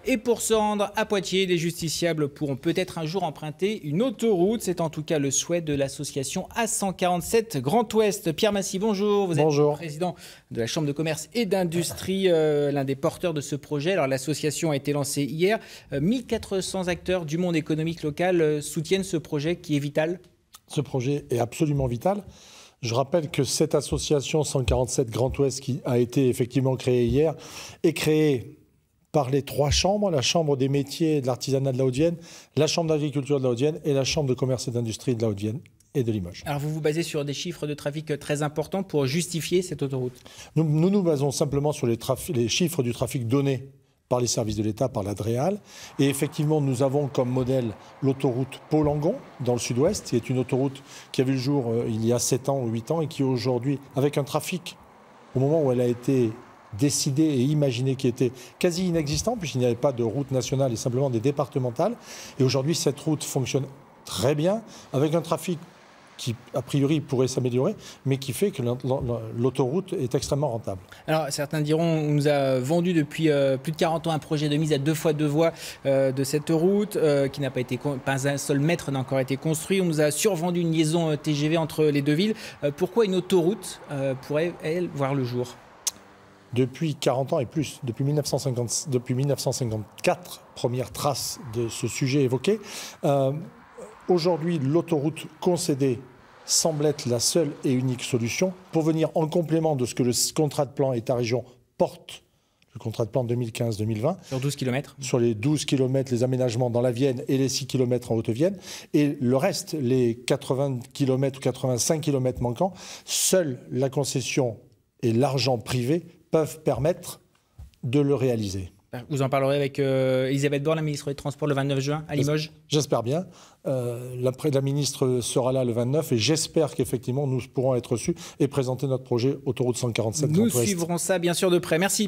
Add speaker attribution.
Speaker 1: Et pour se rendre à Poitiers, les justiciables pourront peut-être un jour emprunter une autoroute. C'est en tout cas le souhait de l'association A147 Grand Ouest. Pierre Massy, bonjour. Vous êtes président de la Chambre de commerce et d'industrie, l'un des porteurs de ce projet. Alors l'association a été lancée hier. 1400 acteurs du monde économique local soutiennent ce projet qui est vital.
Speaker 2: Ce projet est absolument vital. Je rappelle que cette association 147 Grand Ouest, qui a été effectivement créée hier, est créée par les trois chambres, la Chambre des métiers et de l'artisanat de la Haute-Vienne, la Chambre d'agriculture de la Haute-Vienne et la Chambre de commerce et d'industrie de la Haute-Vienne et de Limoges.
Speaker 1: Alors vous vous basez sur des chiffres de trafic très importants pour justifier cette autoroute?
Speaker 2: Nous nous basons simplement sur les chiffres du trafic donnés par les services de l'État, par la DREAL. Et effectivement, nous avons comme modèle l'autoroute Pau-Langon, dans le sud-ouest, qui est une autoroute qui a vu le jour il y a 7 ans ou 8 ans et qui aujourd'hui, avec un trafic, au moment où elle a été décidée et imaginée, qui était quasi inexistant, puisqu'il n'y avait pas de route nationale et simplement des départementales. Et aujourd'hui, cette route fonctionne très bien, avec un trafic qui, a priori, pourrait s'améliorer, mais qui fait que l'autoroute est extrêmement rentable.
Speaker 1: Alors, certains diront, on nous a vendu depuis plus de 40 ans un projet de mise à 2 fois 2 voies de cette route, qui n'a pas été, pas un seul mètre n'a encore été construit. On nous a survendu une liaison TGV entre les deux villes. Pourquoi une autoroute pourrait, elle, voir le jour?
Speaker 2: Depuis 40 ans et plus, depuis 1954, première trace de ce sujet évoqué, aujourd'hui, l'autoroute concédée semble être la seule et unique solution pour venir en complément de ce que le contrat de plan État-région porte, le contrat de plan 2015-2020.
Speaker 1: Sur 12 km.
Speaker 2: Sur les 12 km, les aménagements dans la Vienne et les 6 km en Haute-Vienne. Et le reste, les 80 km ou 85 km manquants, seule la concession et l'argent privé peuvent permettre de le réaliser.
Speaker 1: Vous en parlerez avec Elisabeth Borne, la ministre des Transports, le 29 juin à Limoges?
Speaker 2: J'espère bien. La ministre sera là le 29 et j'espère qu'effectivement nous pourrons être reçus et présenter notre projet autoroute 147 Grand Ouest.
Speaker 1: Nous suivrons ça bien sûr de près. Merci.